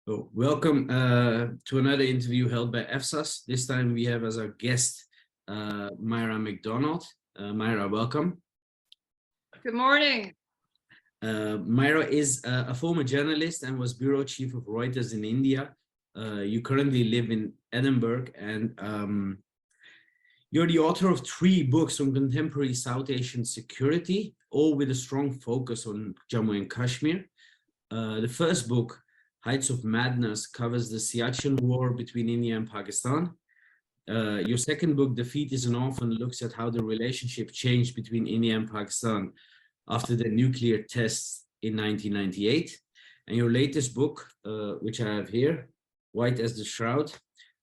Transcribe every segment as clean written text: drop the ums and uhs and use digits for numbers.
So welcome to another interview held by EFSAS. This time we have as our guest Myra MacDonald. Myra, welcome. Good morning. Myra is a former journalist and was bureau chief of Reuters in India. You currently live in Edinburgh, and you're the author of 3 books on contemporary South Asian security, all with a strong focus on Jammu and Kashmir. The first book, Heights of Madness, covers the Siachen War between India and Pakistan. Your second book, Defeat is an Orphan, looks at how the relationship changed between India and Pakistan after the nuclear tests in 1998. And your latest book, which I have here, White as the Shroud,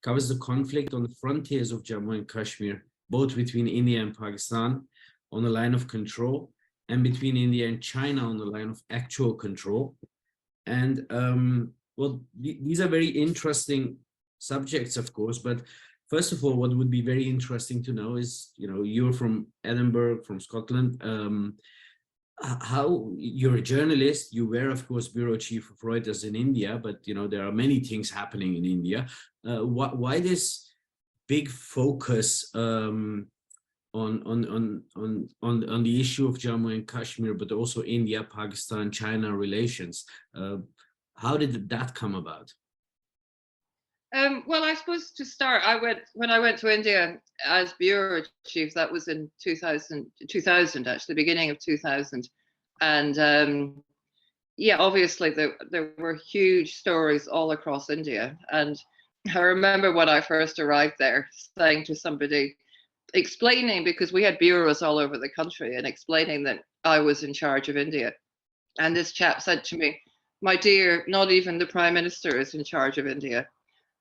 covers the conflict on the frontiers of Jammu and Kashmir, both between India and Pakistan on the line of control, and between India and China on the line of actual control. And well, these are very interesting subjects, of course, but first of all, what would be very interesting to know is, you're from Edinburgh, from Scotland. How you're a journalist, you were, of course, bureau chief of Reuters in India, but there are many things happening in India. Why this big focus on the issue of Jammu and Kashmir, but also India, Pakistan, China relations? How did that come about? Well, I suppose to start, when I went to India as bureau chief. That was in 2000 actually, beginning of 2000, and yeah, obviously there were huge stories all across India. And I remember when I first arrived there, saying to somebody, explaining, because we had bureaus all over the country, and explaining that I was in charge of India, and this chap said to me, "My dear, not even the Prime Minister is in charge of India."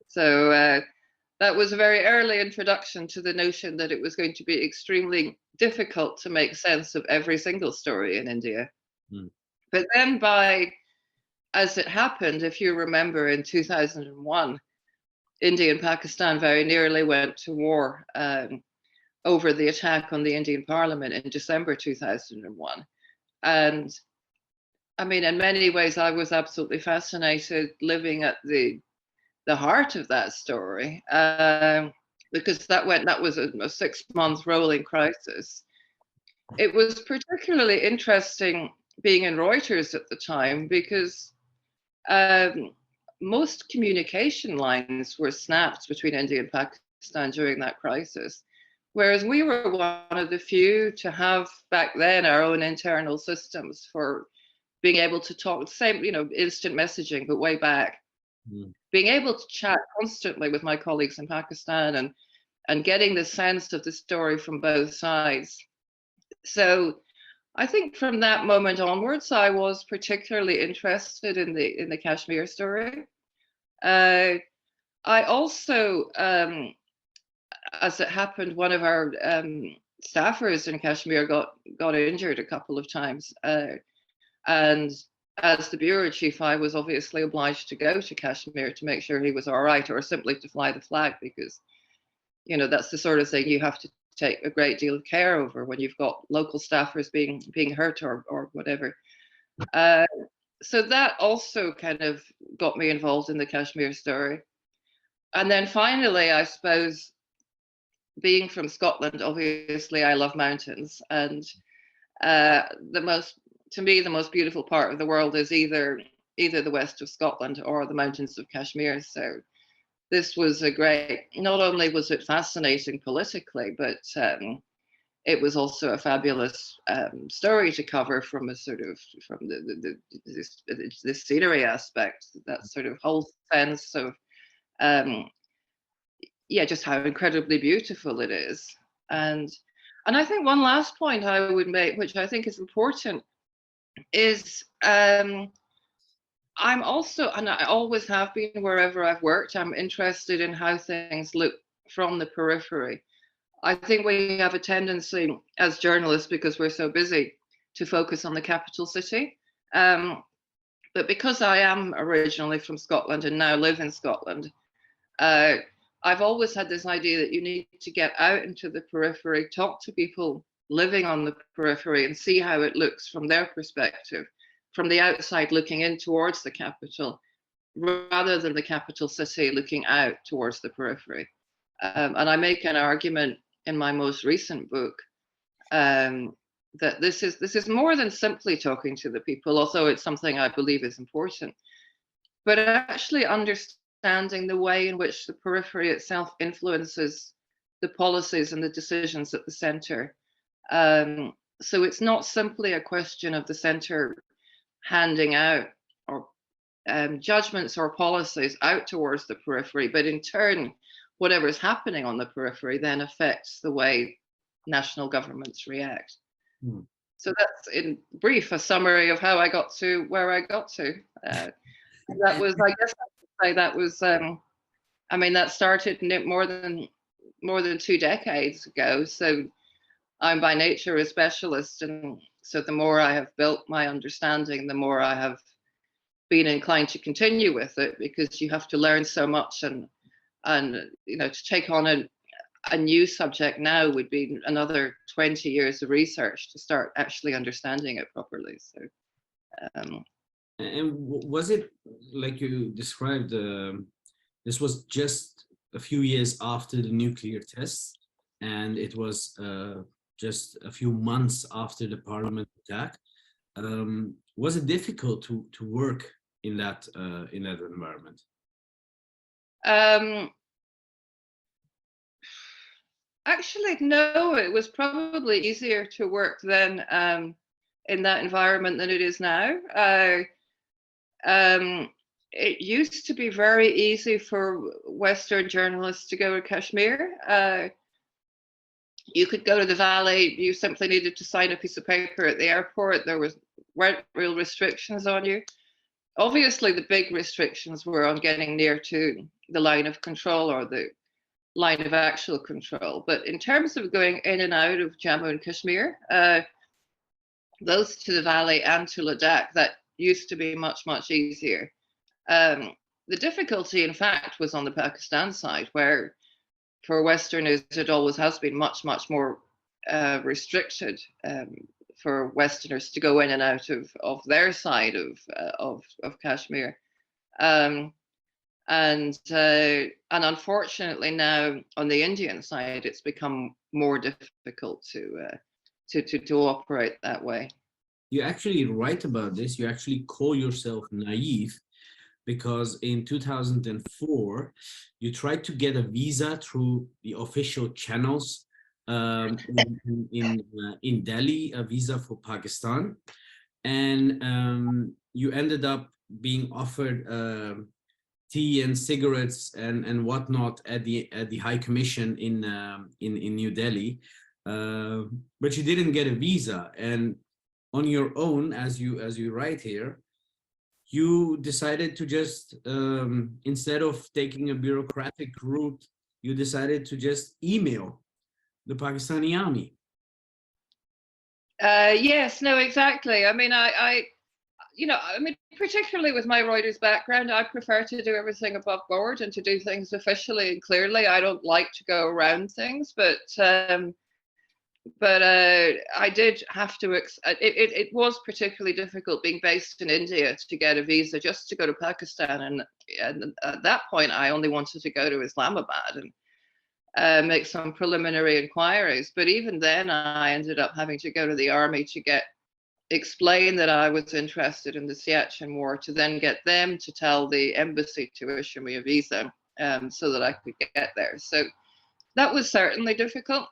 So that was a very early introduction to the notion that it was going to be extremely difficult to make sense of every single story in India. Mm. But then as it happened, if you remember, in 2001, India and Pakistan very nearly went to war over the attack on the Indian Parliament in December 2001. And I mean, in many ways, I was absolutely fascinated living at the heart of that story, because that was a 6-month rolling crisis. It was particularly interesting being in Reuters at the time, because most communication lines were snapped between India and Pakistan during that crisis, whereas we were one of the few to have back then our own internal systems for being able to talk, same, instant messaging, but way back. Being able to chat constantly with my colleagues in Pakistan and getting the sense of the story from both sides. So I think from that moment onwards, I was particularly interested in the Kashmir story. I also, as it happened, one of our staffers in Kashmir got injured a couple of times, and as the bureau chief, I was obviously obliged to go to Kashmir to make sure he was all right, or simply to fly the flag, because, that's the sort of thing you have to take a great deal of care over when you've got local staffers being hurt or whatever. So that also kind of got me involved in the Kashmir story. And then finally, I suppose, being from Scotland, obviously I love mountains, and to me, the most beautiful part of the world is either the west of Scotland or the mountains of Kashmir. So this was not only was it fascinating politically, but it was also a fabulous story to cover from the scenery aspect, that sort of whole sense of, just how incredibly beautiful it is. And I think one last point I would make, which I think is important, is I'm also, and I always have been wherever I've worked, I'm interested in how things look from the periphery. I think we have a tendency as journalists, because we're so busy, to focus on the capital city. But because I am originally from Scotland and now live in Scotland, I've always had this idea that you need to get out into the periphery, talk to people living on the periphery, and see how it looks from their perspective, from the outside looking in towards the capital, rather than the capital city looking out towards the periphery. And I make an argument in my most recent book that this is more than simply talking to the people, although it's something I believe is important, but actually understanding the way in which the periphery itself influences the policies and the decisions at the center. So it's not simply a question of the center handing out or judgments or policies out towards the periphery, but in turn, whatever is happening on the periphery then affects the way national governments react. Mm. So that's, in brief, a summary of how I got to where I got to. That was, I guess I could say that was, I mean, that started more than 2 decades ago. So I'm by nature a specialist, and so the more I have built my understanding, the more I have been inclined to continue with it, because you have to learn so much, and you know, to take on a new subject now would be another 20 years of research to start actually understanding it properly. So and was it like you described, this was just a few years after the nuclear tests, and it was just a few months after the parliament attack. Was it difficult to work in that environment? Actually, no, it was probably easier to work then in that environment than it is now. It used to be very easy for Western journalists to go to Kashmir. You could go to the valley, you simply needed to sign a piece of paper at the airport. There weren't real restrictions on you. Obviously, the big restrictions were on getting near to the line of control or the line of actual control. But in terms of going in and out of Jammu and Kashmir, those to the valley and to Ladakh, that used to be much, much easier. The difficulty, in fact, was on the Pakistan side, where for Westerners, it always has been much, much more restricted for Westerners to go in and out of their side of Kashmir. And unfortunately now on the Indian side, it's become more difficult to operate that way. You actually write about this. You actually call yourself naive, because in 2004, you tried to get a visa through the official channels in Delhi, a visa for Pakistan, and you ended up being offered tea and cigarettes and whatnot at the High Commission in New Delhi, but you didn't get a visa, and on your own, as you write here, you decided to just instead of taking a bureaucratic route, you decided to just email the Pakistani army. Yes, no, exactly. I mean, I mean, particularly with my Reuters background, I prefer to do everything above board and to do things officially and clearly. I don't like to go around things, but I did have to, it was particularly difficult being based in India to get a visa just to go to Pakistan. And at that point, I only wanted to go to Islamabad and make some preliminary inquiries. But even then, I ended up having to go to the army to explain that I was interested in the Siachen War, to then get them to tell the embassy to issue me a visa so that I could get there. So that was certainly difficult.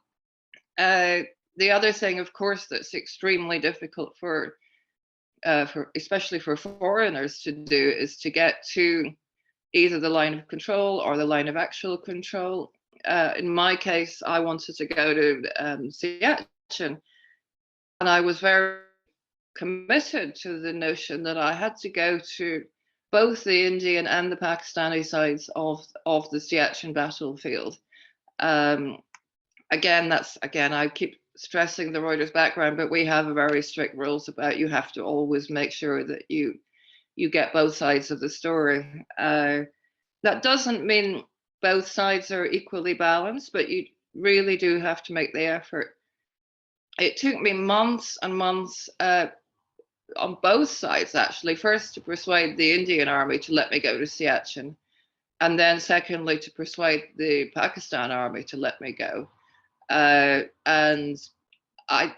The other thing, of course, that's extremely difficult for especially for foreigners to do is to get to either the line of control or the line of actual control. In my case, I wanted to go to Siachen, and I was very committed to the notion that I had to go to both the Indian and the Pakistani sides of the Siachen battlefield. Again, I keep stressing the Reuters background, but we have very strict rules about you have to always make sure that you get both sides of the story. That doesn't mean both sides are equally balanced, but you really do have to make the effort. It took me months and months on both sides, actually. First, to persuade the Indian army to let me go to Siachen, and then secondly, to persuade the Pakistan army to let me go. And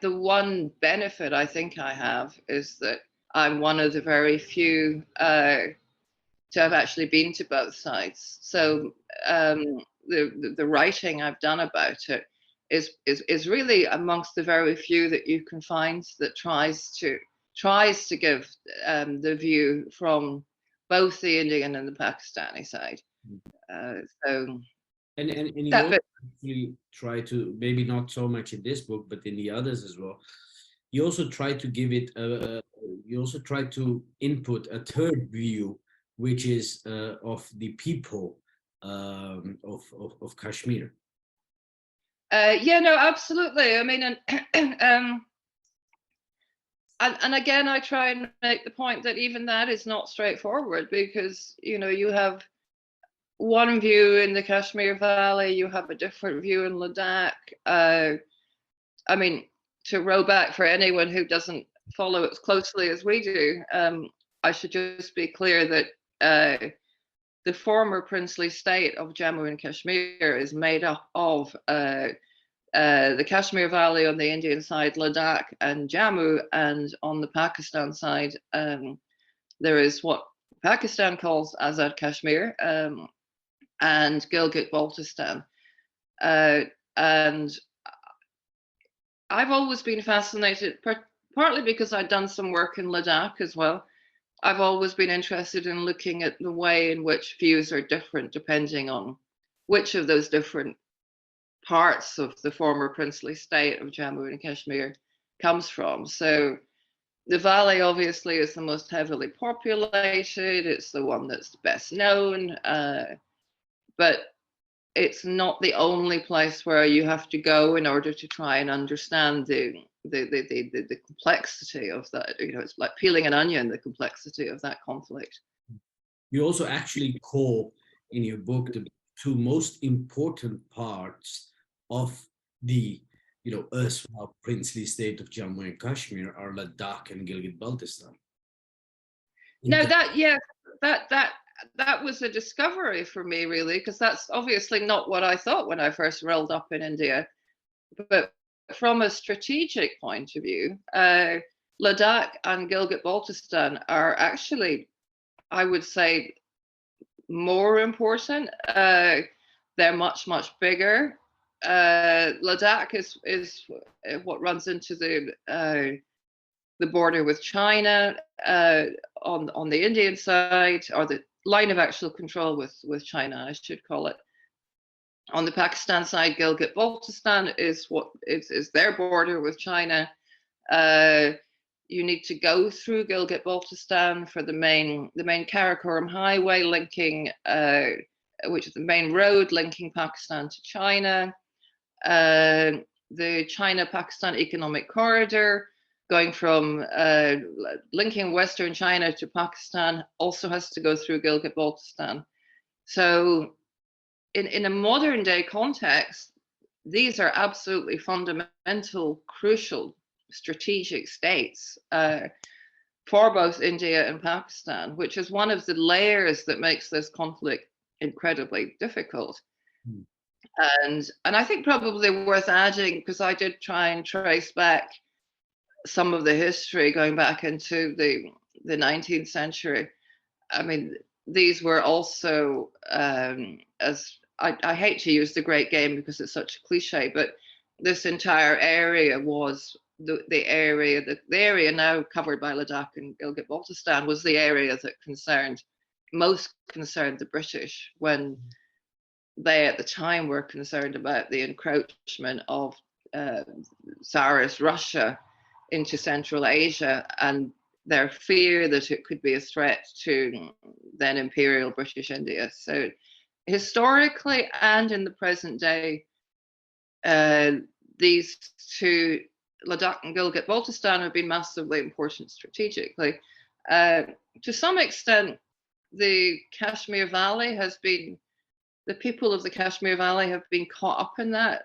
the one benefit I think I have is that I'm one of the very few to have actually been to both sides. So the writing I've done about it is really amongst the very few that you can find that tries to give the view from both the Indian and the Pakistani side. So and you that also bit, actually try to, maybe not so much in this book, but in the others as well. You also try to give it. You also try to input a third view, which is of the people of Kashmir. yeah, no, absolutely. I mean, and again, I try and make the point that even that is not straightforward, because you have one view in the Kashmir Valley, you have a different view in Ladakh. I mean, to row back for anyone who doesn't follow it as closely as we do, I should just be clear that the former princely state of Jammu and Kashmir is made up of the Kashmir Valley on the Indian side, Ladakh and Jammu, and on the Pakistan side, there is what Pakistan calls Azad Kashmir and Gilgit-Baltistan. And I've always been fascinated, partly because I'd done some work in Ladakh as well. I've always been interested in looking at the way in which views are different depending on which of those different parts of the former princely state of Jammu and Kashmir comes from. So the valley obviously is the most heavily populated, it's the one that's best known, but it's not the only place where you have to go in order to try and understand the complexity of that. It's like peeling an onion, the complexity of that conflict. You also actually call in your book the two most important parts of the erstwhile princely state of Jammu and Kashmir are Ladakh and Gilgit-Baltistan. No, that was a discovery for me, really, because that's obviously not what I thought when I first rolled up in India. But from a strategic point of view, Ladakh and Gilgit-Baltistan are actually, I would say, more important. They're much, much bigger. Ladakh is what runs into the border with China on the Indian side, or the line of actual control with China, I should call it. On the Pakistan side, Gilgit-Baltistan is their border with China. You need to go through Gilgit-Baltistan for the main Karakoram highway linking, which is the main road linking Pakistan to China. The China-Pakistan economic corridor, going from linking Western China to Pakistan, also has to go through Gilgit-Baltistan. So in a modern day context, these are absolutely fundamental, crucial, strategic states for both India and Pakistan, which is one of the layers that makes this conflict incredibly difficult. And I think probably worth adding, because I did try and trace back some of the history going back into the 19th century. I mean, these were also, as I hate to use the Great Game because it's such a cliche, but this entire area was the area now covered by Ladakh and Gilgit-Baltistan was the area that most concerned the British when they at the time were concerned about the encroachment of Tsarist Russia into Central Asia and their fear that it could be a threat to then Imperial British India. So historically and in the present day, these two, Ladakh and Gilgit-Baltistan, have been massively important strategically. To some extent, the Kashmir Valley the people of the Kashmir Valley have been caught up in that,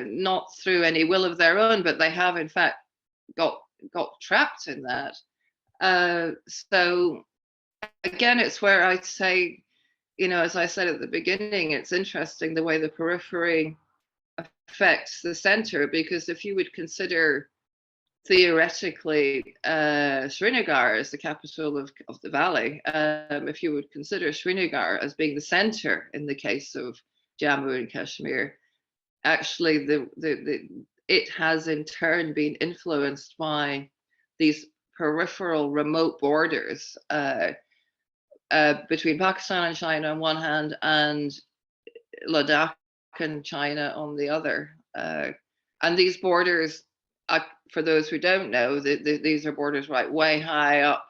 not through any will of their own, but they have in fact got trapped in that. So again, it's where I'd say, as I said at the beginning, it's interesting the way the periphery affects the center, because if you would consider theoretically Srinagar as the capital of the valley, if you would consider Srinagar as being the center in the case of Jammu and Kashmir, actually it has in turn been influenced by these peripheral remote borders between Pakistan and China on one hand, and Ladakh and China on the other. And these borders, for those who don't know, these are borders way high up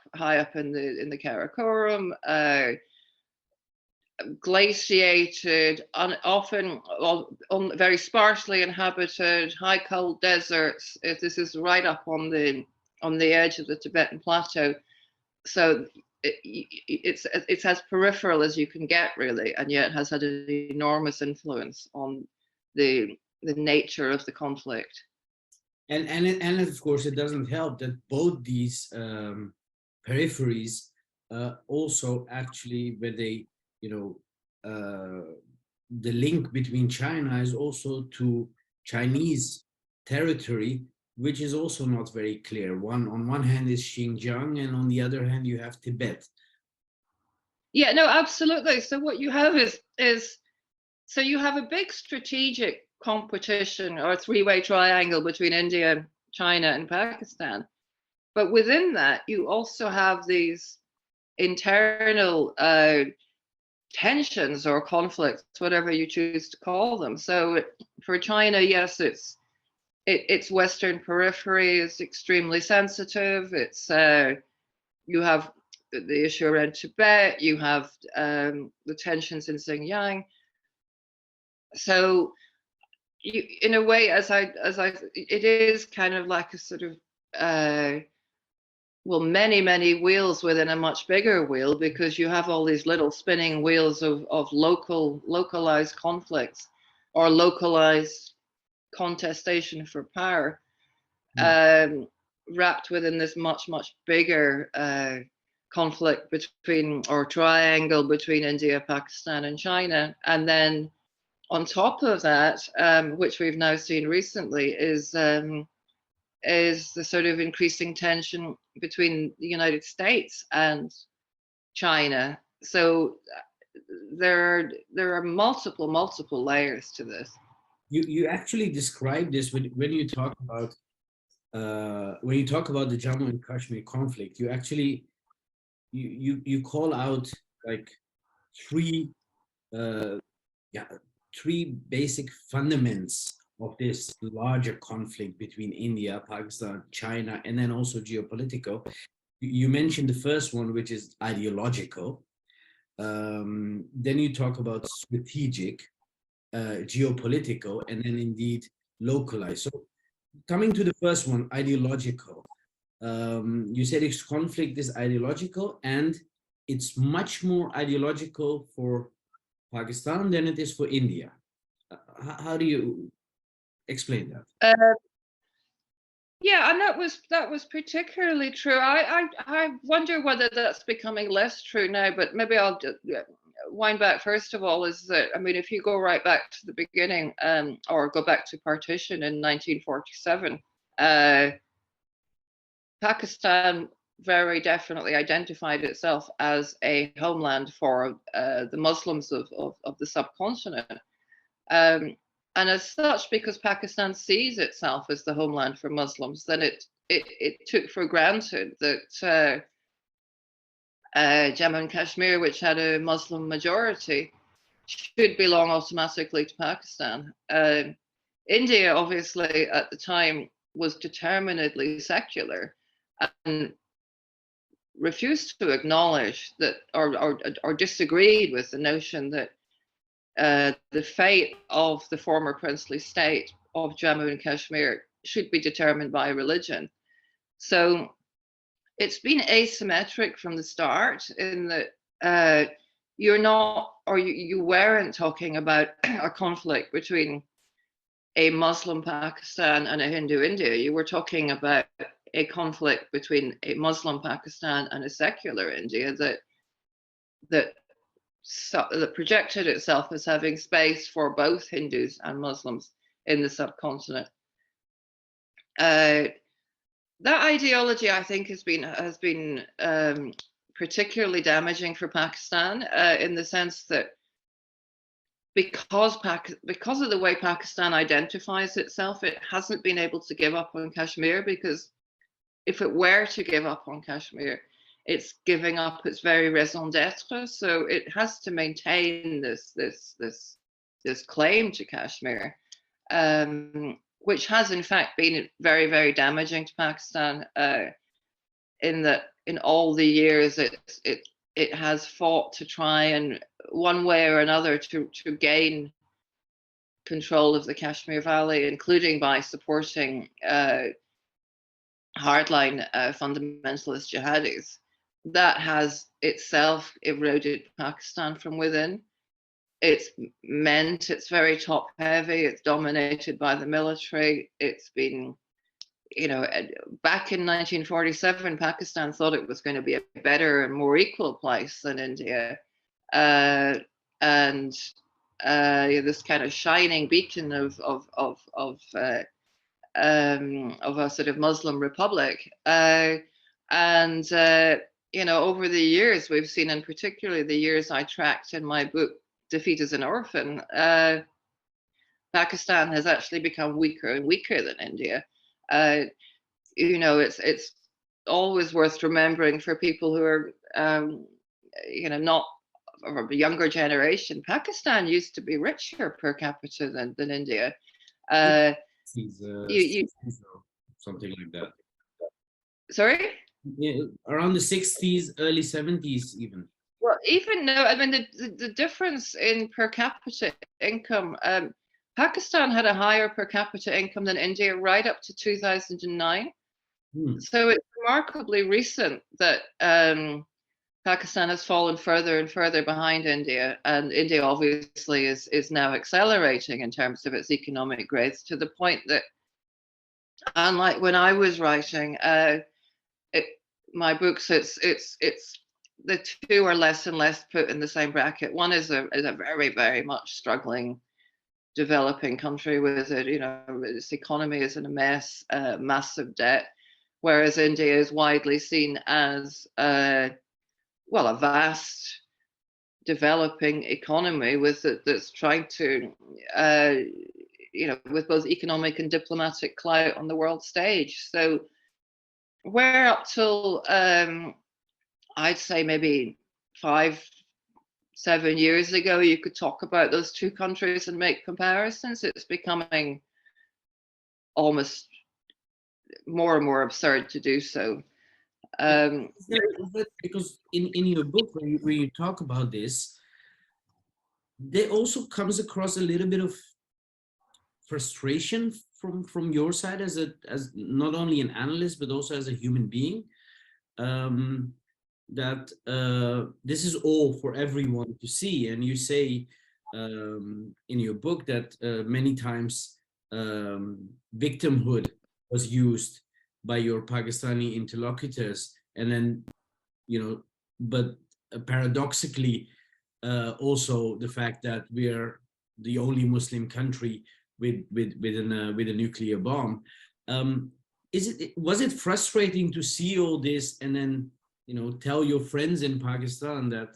in the Karakoram, glaciated, often very sparsely inhabited, high cold deserts. This is right up on the edge of the Tibetan plateau, so it's as peripheral as you can get, really, and yet has had an enormous influence on the nature of the conflict. And of course, it doesn't help that both these peripheries also actually, where they, the link between China is also to Chinese territory, which is also not very clear. On one hand is Xinjiang, and on the other hand you have Tibet. Yeah, no, absolutely. So what you have is so you have a big strategic competition, or a three-way triangle between India, China, and Pakistan. But within that, you also have these internal tensions or conflicts, whatever you choose to call them. So for China, yes, its Western periphery is extremely sensitive. It's you have the issue around Tibet. You have the tensions in Xinjiang. So in a way, it is kind of like a sort of many wheels within a much bigger wheel, because you have all these little spinning wheels of localized conflicts or localized contestation for power, wrapped within this much bigger conflict between, or triangle between, India, Pakistan, and China. And then on top of that, which we've now seen recently, is the sort of increasing tension between the United States and China. So there are multiple layers to this. You actually describe this when you talk about the Jammu and Kashmir conflict. You actually you call out like three basic fundaments of this larger conflict between India, Pakistan, China, and then also geopolitical. You mentioned the first one, which is ideological. Then you talk about strategic, geopolitical, and then indeed localized. So coming to the first one, ideological, you said this conflict is ideological, and it's much more ideological for Pakistan than it is for India. How do you explain that? Yeah, and that was particularly true. I wonder whether that's becoming less true now, but maybe I'll wind back. First of all, is that, I mean, if you go right back to the beginning, or go back to partition in 1947, Pakistan very definitely identified itself as a homeland for the Muslims of the subcontinent. And as such, because Pakistan sees itself as the homeland for Muslims, then it took for granted that Jammu and Kashmir, which had a Muslim majority, should belong automatically to Pakistan. India, obviously, at the time was determinedly secular and refused to acknowledge that, or disagreed with the notion that the fate of the former princely state of Jammu and Kashmir should be determined by religion. So it's been asymmetric from the start, in that you're not, or you weren't talking about a conflict between a Muslim Pakistan and a Hindu India. You were talking about a conflict between a Muslim Pakistan and a secular India that projected itself as having space for both Hindus and Muslims in the subcontinent. That ideology, I think, has been particularly damaging for Pakistan in the sense that because of the way Pakistan identifies itself, it hasn't been able to give up on Kashmir, because if it were to give up on Kashmir, it's giving up its very raison d'etre. So it has to maintain this claim to Kashmir, which has in fact been very, very damaging to Pakistan. In that, in all the years it has fought to try and one way or another to gain control of the Kashmir Valley, including by supporting hardline fundamentalist jihadis. That has itself eroded Pakistan from within. It's meant it's very top heavy, it's dominated by the military. It's been, back in 1947, Pakistan thought it was going to be a better and more equal place than India. This kind of shining beacon of a sort of Muslim republic. Over the years, we've seen, and particularly the years I tracked in my book, Defeat as an Orphan, Pakistan has actually become weaker and weaker than India. It's always worth remembering for people who are, not of a younger generation. Pakistan used to be richer per capita than India. Something like that. Sorry? Yeah, around the 60s, early 70s even. Well, even no, I mean the difference in per capita income, Pakistan had a higher per capita income than India right up to 2009. So it's remarkably recent that Pakistan has fallen further and further behind India, and India obviously is now accelerating in terms of its economic growth, to the point that, unlike when I was writing my books, it's the two are less and less put in the same bracket. One is a very, very much struggling developing country with its economy is in a mess, massive debt, whereas India is widely seen as a vast developing economy that's trying to with both economic and diplomatic clout on the world stage. So where up till I'd say maybe 5-7 years ago, you could talk about those two countries and make comparisons, it's becoming almost more and more absurd to do so. Because in your book, where you talk about this, there also comes across a little bit of frustration from your side as not only an analyst but also as a human being, that this is all for everyone to see. And you say in your book that many times victimhood was used by your Pakistani interlocutors, and then but paradoxically also the fact that we are the only Muslim country with a nuclear bomb. Was it frustrating to see all this and then tell your friends in Pakistan that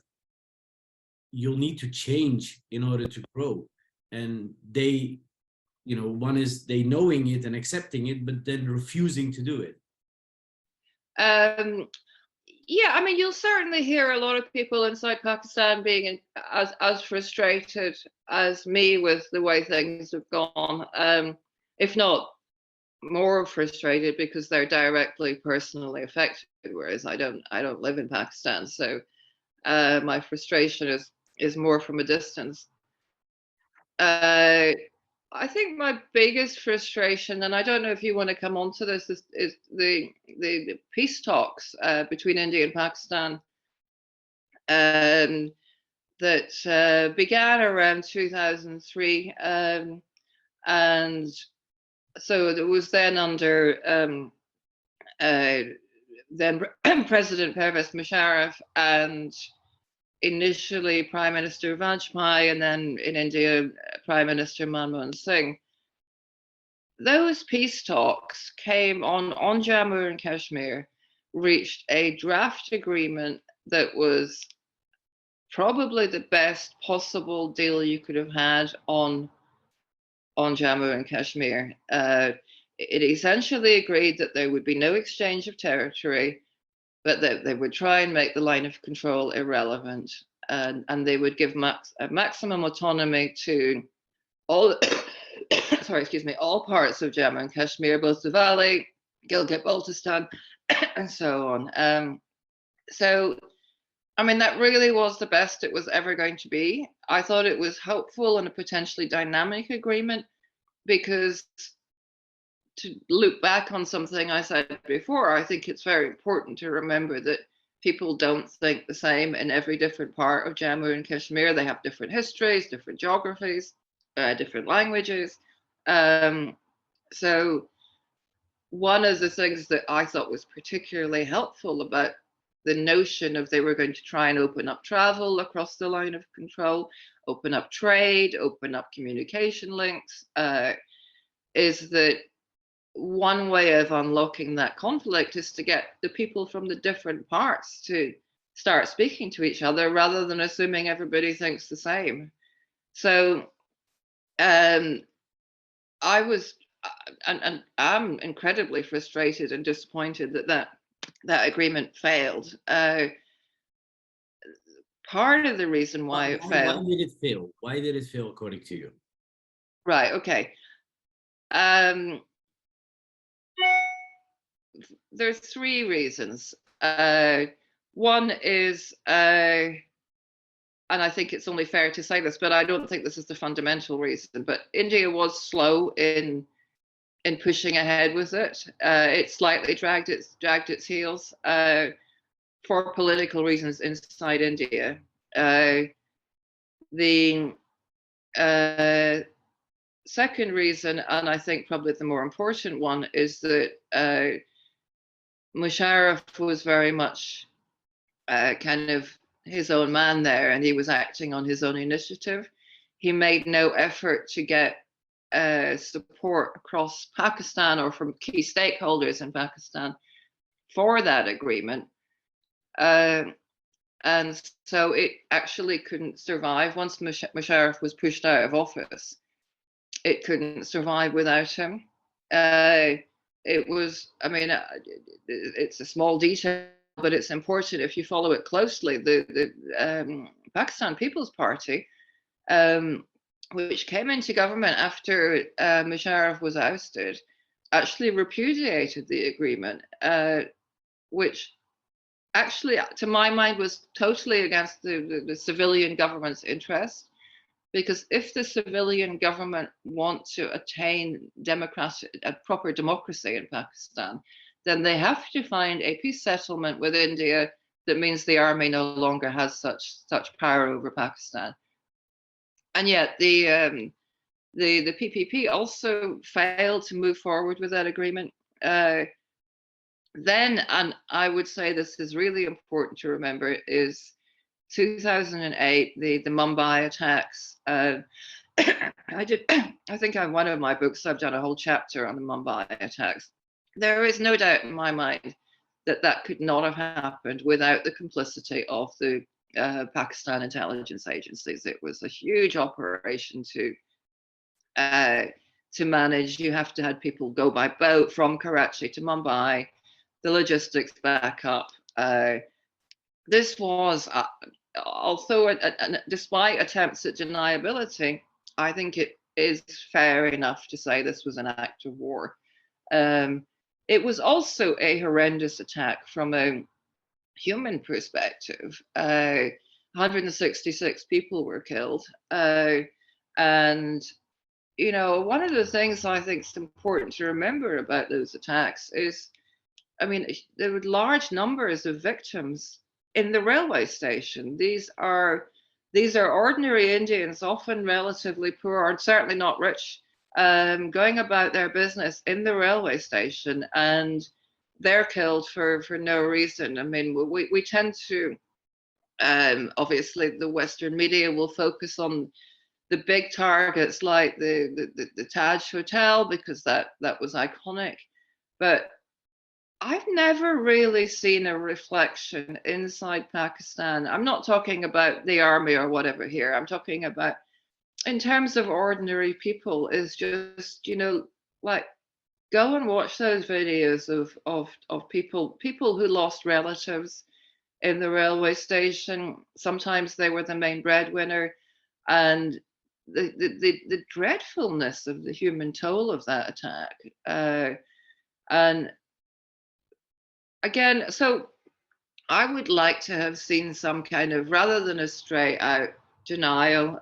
you'll need to change in order to grow, and they one is they knowing it and accepting it, but then refusing to do it? Yeah, I mean, you'll certainly hear a lot of people inside Pakistan being as frustrated as me with the way things have gone, if not more frustrated, because they're directly personally affected, whereas I don't live in Pakistan, so my frustration is more from a distance. I think my biggest frustration, and I don't know if you want to come on to this, is the peace talks between India and Pakistan that began around 2003, and so it was then under then President Pervez Musharraf, and initially Prime Minister Vajpayee, and then in India, Prime Minister Manmohan Singh. Those peace talks came on Jammu and Kashmir, reached a draft agreement that was probably the best possible deal you could have had on Jammu and Kashmir. It essentially agreed that there would be no exchange of territory, but that they would try and make the line of control irrelevant, and they would give maximum autonomy to all, all parts of Jammu and Kashmir, both the valley, Gilgit-Baltistan, and so on. So, I mean, that really was the best it was ever going to be. I thought it was hopeful and a potentially dynamic agreement, because to look back on something I said before, I think it's very important to remember that people don't think the same in every different part of Jammu and Kashmir. They have different histories, different geographies, different languages. So one of the things that I thought was particularly helpful about the notion of they were going to try and open up travel across the line of control, open up trade, open up communication links, is that one way of unlocking that conflict is to get the people from the different parts to start speaking to each other rather than assuming everybody thinks the same. So I was, and I'm incredibly frustrated and disappointed that agreement failed. Part of the reason why it failed. Why did it fail? Why did it fail, according to you? Right. Okay. There's three reasons. One is, and I think it's only fair to say this, but I don't think this is the fundamental reason, but India was slow in pushing ahead with it. It slightly dragged its heels for political reasons inside India. The second reason, and I think probably the more important one, is that Musharraf was very much kind of his own man there, and he was acting on his own initiative. He made no effort to get support across Pakistan or from key stakeholders in Pakistan for that agreement. And so it actually couldn't survive. Once Musharraf was pushed out of office, it couldn't survive without him. It was, I mean, it's a small detail, but it's important if you follow it closely. The Pakistan People's Party, which came into government after Musharraf was ousted, actually repudiated the agreement, which actually, to my mind, was totally against the civilian government's interest. Because if the civilian government wants to attain a proper democracy in Pakistan, then they have to find a peace settlement with India that means the army no longer has such power over Pakistan. And yet the PPP also failed to move forward with that agreement. Then, and I would say this is really important to remember, is 2008, the Mumbai attacks. I think in one of my books, I've done a whole chapter on the Mumbai attacks. There is no doubt in my mind that could not have happened without the complicity of the Pakistan intelligence agencies. It was a huge operation to manage. You have to have people go by boat from Karachi to Mumbai, the logistics back up. This was, although despite attempts at deniability, I think it is fair enough to say this was an act of war. It was also a horrendous attack from a human perspective. 166 people were killed. And, you know, one of the things I think is important to remember about those attacks is, I mean, there were large numbers of victims in the railway station. These are ordinary Indians, often relatively poor, and certainly not rich, going about their business in the railway station, and they're killed for no reason. I mean, we tend to, obviously the Western media will focus on the big targets like the Taj Hotel, because that was iconic. But I've never really seen a reflection inside Pakistan. I'm not talking about the army or whatever here. I'm talking about in terms of ordinary people, is just, like, go and watch those videos of people who lost relatives in the railway station. Sometimes they were the main breadwinner, and the dreadfulness of the human toll of that attack. And again, so I would like to have seen some kind of, rather than a straight out denial,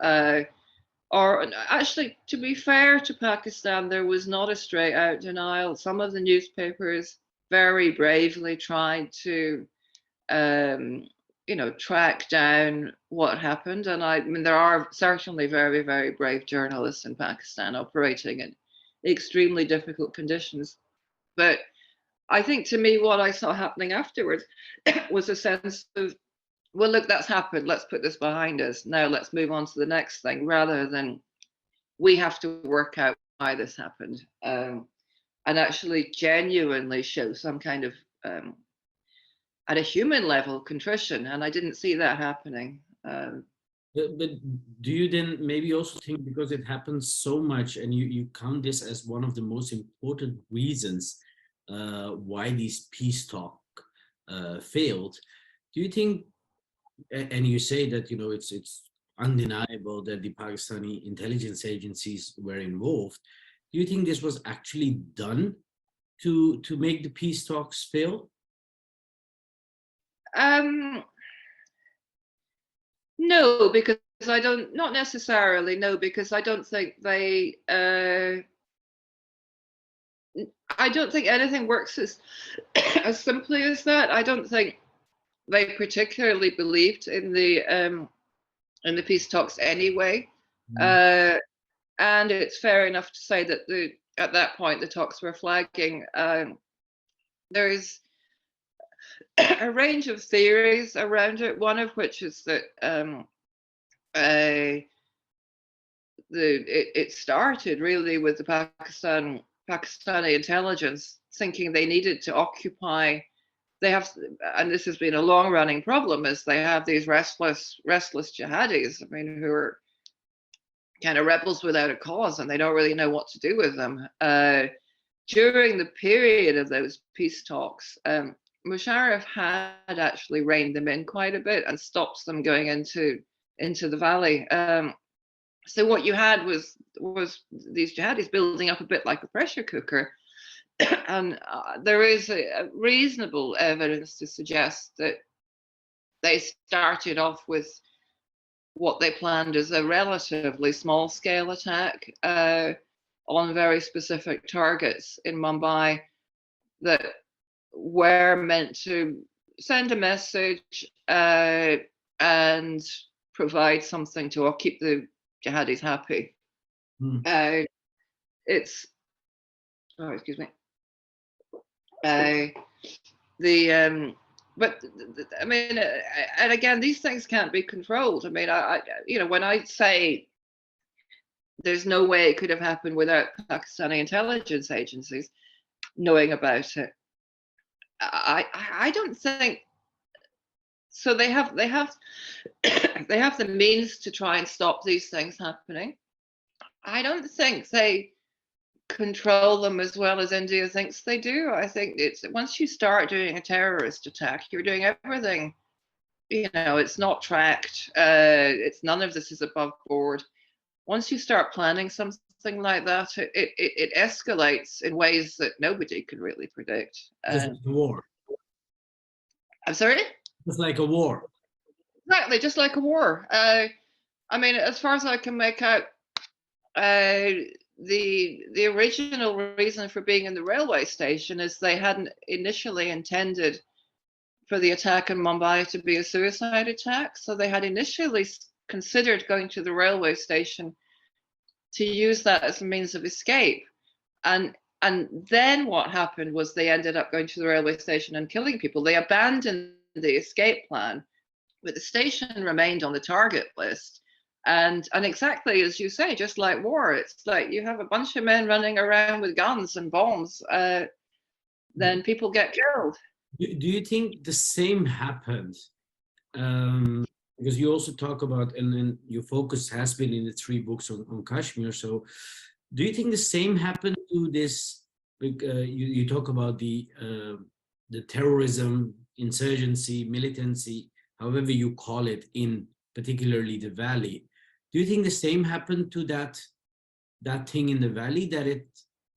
or actually, to be fair to Pakistan, there was not a straight out denial. Some of the newspapers very bravely tried to, track down what happened. And I mean, there are certainly very, very brave journalists in Pakistan operating in extremely difficult conditions. But I think, to me, what I saw happening afterwards was a sense of, well, look, that's happened. Let's put this behind us. Now let's move on to the next thing, rather than we have to work out why this happened, and actually genuinely show some kind of, at a human level, contrition. And I didn't see that happening. But do you then maybe also think, because it happens so much, and you count this as one of the most important reasons why these peace talk failed, do you think, and you say that it's undeniable that the Pakistani intelligence agencies were involved, do you think this was actually done to make the peace talks fail? No, because not necessarily. No, because I don't think they, I don't think anything works as simply as that. I don't think they particularly believed in the peace talks anyway. And it's fair enough to say that at that point the talks were flagging. There is a range of theories around it. One of which is that it started really with the Pakistani intelligence thinking they needed to occupy. They have, and this has been a long-running problem, is they have these restless jihadis, I mean, who are kind of rebels without a cause, and they don't really know what to do with them. During the period of those peace talks, Musharraf had actually reined them in quite a bit and stopped them going into the valley. So what you had was these jihadis building up a bit like a pressure cooker. And there is a reasonable evidence to suggest that they started off with what they planned as a relatively small-scale attack on very specific targets in Mumbai that were meant to send a message and provide something to keep the jihadis happy. Excuse me. But I mean, and again, these things can't be controlled. I mean, when I say there's no way it could have happened without Pakistani intelligence agencies knowing about it, I don't think so. They have the means to try and stop these things happening. I don't think they control them as well as India thinks they do. I think it's, once you start doing a terrorist attack, you're doing everything. It's not tracked. It's none of this is above board. Once you start planning something like that, it escalates in ways that nobody could really predict. Just like a war. I'm sorry? Just like a war. Exactly, just like a war. I mean, as far as I can make out, the original reason for being in the railway station is they hadn't initially intended for the attack in Mumbai to be a suicide attack. So they had initially considered going to the railway station to use that as a means of escape. And And then what happened was they ended up going to the railway station and killing people. They abandoned the escape plan, but the station remained on the target list. And exactly as you say, just like war, it's like you have a bunch of men running around with guns and bombs, then people get killed. Do you think the same happened? Because you also talk about, and your focus has been in the 3 books on Kashmir. So do you think the same happened to this? You talk about the terrorism, insurgency, militancy, however you call it, in particularly the valley. Do you think the same happened to that thing in the valley, that it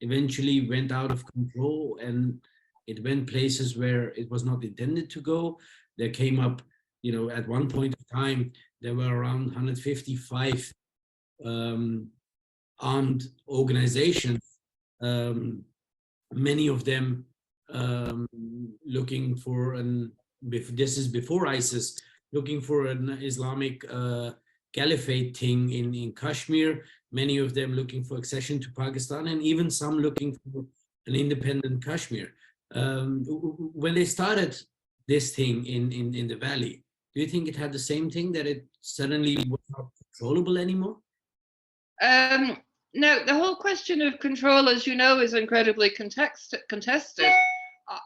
eventually went out of control and it went places where it was not intended to go? There came up, at one point of time, there were around 155 armed organizations, many of them looking for this is before ISIS, looking for an Islamic caliphate thing in Kashmir, many of them looking for accession to Pakistan, and even some looking for an independent Kashmir. When they started this thing in the valley, do you think it had the same thing, that it suddenly was not controllable anymore? Now, the whole question of control, as you know, is incredibly contested.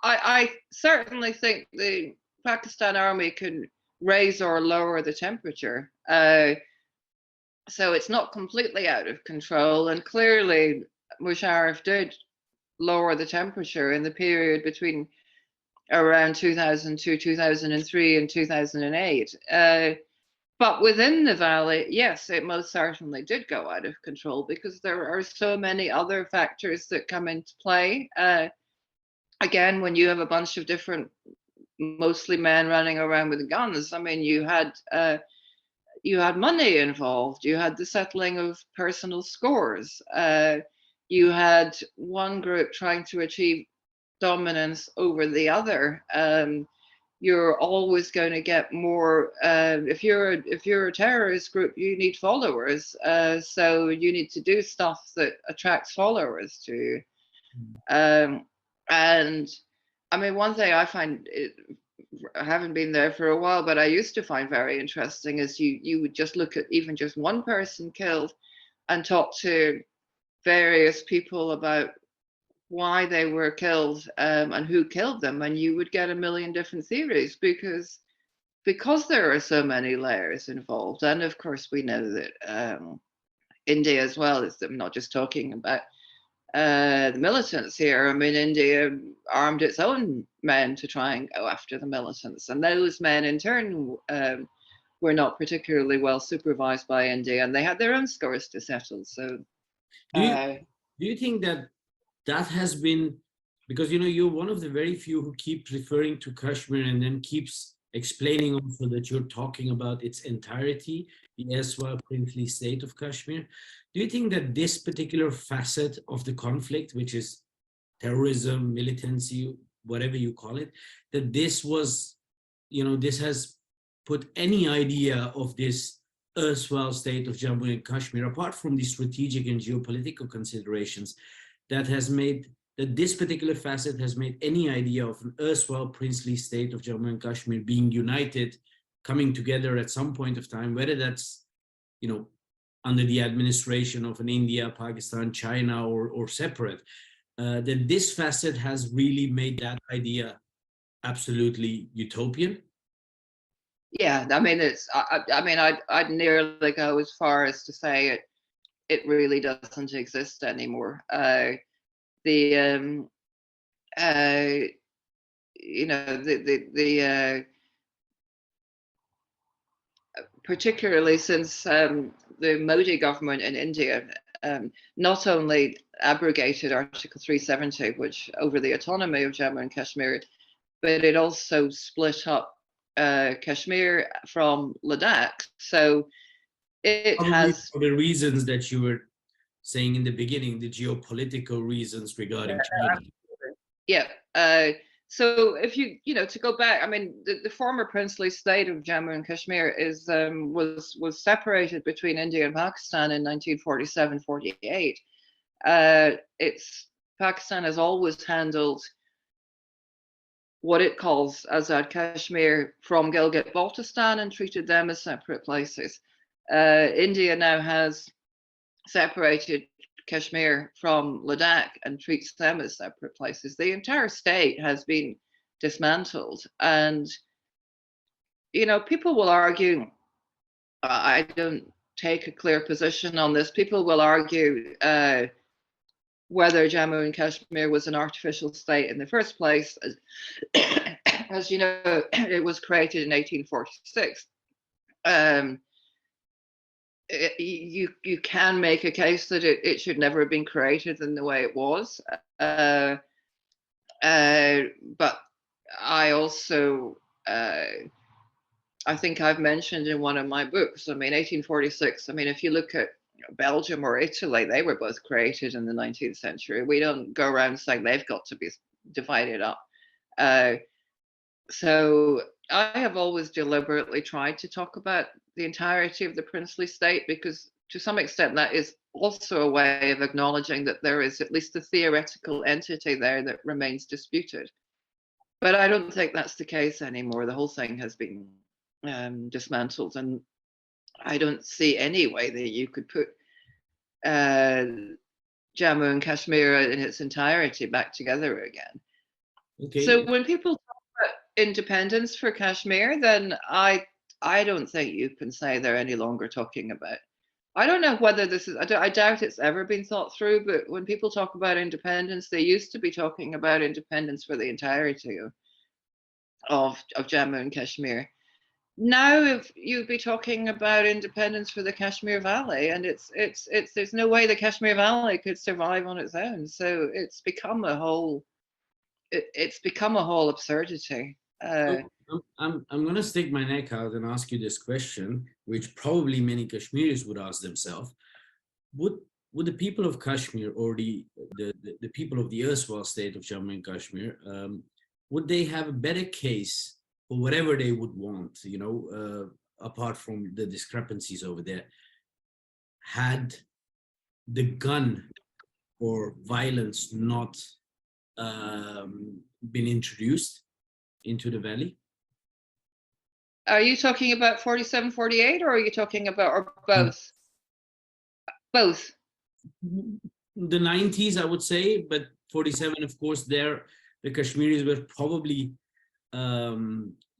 I certainly think the Pakistan army can raise or lower the temperature. So it's not completely out of control. And clearly, Musharraf did lower the temperature in the period between around 2002, 2003, and 2008. But within the valley, yes, it most certainly did go out of control, because there are so many other factors that come into play. Again, when you have a bunch of different, mostly men running around with guns, I mean, you had money involved, you had the settling of personal scores, you had one group trying to achieve dominance over the other. You're always going to get more. If you're a terrorist group, you need followers. So you need to do stuff that attracts followers to you. And I mean, one thing I find, I haven't been there for a while, but I used to find very interesting, is you would just look at even just one person killed and talk to various people about why they were killed and who killed them, and you would get a million different theories, because there are so many layers involved. And of course, we know that India as well is, I'm not just talking about the militants here. I mean, India armed its own men to try and go after the militants, and those men in turn were not particularly well supervised by India, and they had their own scores to settle. So do you think that has been, because you're one of the very few who keep referring to Kashmir and then keeps explaining also that you're talking about its entirety, the erstwhile princely state of Kashmir. Do you think that this particular facet of the conflict, which is terrorism, militancy, whatever you call it, that this was, this has put any idea of this erstwhile state of Jammu and Kashmir, apart from the strategic and geopolitical considerations, that this particular facet has made any idea of an erstwhile princely state of Jammu and Kashmir being united, coming together at some point of time, whether that's, under the administration of an India, Pakistan, China, or separate, that this facet has really made that idea absolutely utopian? Yeah, I mean, I'd nearly go as far as to say it really doesn't exist anymore. Particularly since the Modi government in India not only abrogated Article 370, which over the autonomy of Jammu and Kashmir, but it also split up Kashmir from Ladakh. So it has, for the reasons that you were saying in the beginning, the geopolitical reasons regarding China. Yeah. So if to go back, I mean, the former princely state of Jammu and Kashmir was separated between India and Pakistan in 1947-48. Its Pakistan has always handled what it calls Azad Kashmir from Gilgit-Baltistan and treated them as separate places. India now has separated Kashmir from Ladakh and treats them as separate places. The entire state has been dismantled, and people will argue. I don't take a clear position on this. People will argue whether Jammu and Kashmir was an artificial state in the first place. As you know, it was created in 1846. You can make a case that it should never have been created in the way it was. But I also, I think I've mentioned in one of my books, 1846, if you look at Belgium or Italy, they were both created in the 19th century. We don't go around saying they've got to be divided up. So I have always deliberately tried to talk about the entirety of the princely state, because to some extent that is also a way of acknowledging that there is at least a theoretical entity there that remains disputed. But I don't think that's the case anymore. The whole thing has been dismantled, and I don't see any way that you could put Jammu and Kashmir in its entirety back together again. Okay. So when people talk about independence for Kashmir, then I don't think you can say they're any longer talking about. I don't know whether this is. I doubt it's ever been thought through. But when people talk about independence, they used to be talking about independence for the entirety of Jammu and Kashmir. Now, if you'd be talking about independence for the Kashmir Valley, and it's there's no way the Kashmir Valley could survive on its own. So it's become a whole absurdity. I'm going to stick my neck out and ask you this question, which probably many Kashmiris would ask themselves: Would the people of Kashmir, or the people of the erstwhile state of Jammu and Kashmir, would they have a better case for whatever they would want, apart from the discrepancies over there, had the gun or violence not been introduced into the valley? Are you talking about 47, 48, or are you talking about, or both? Both. The 90s, I would say, but 47, of course, the Kashmiris were probably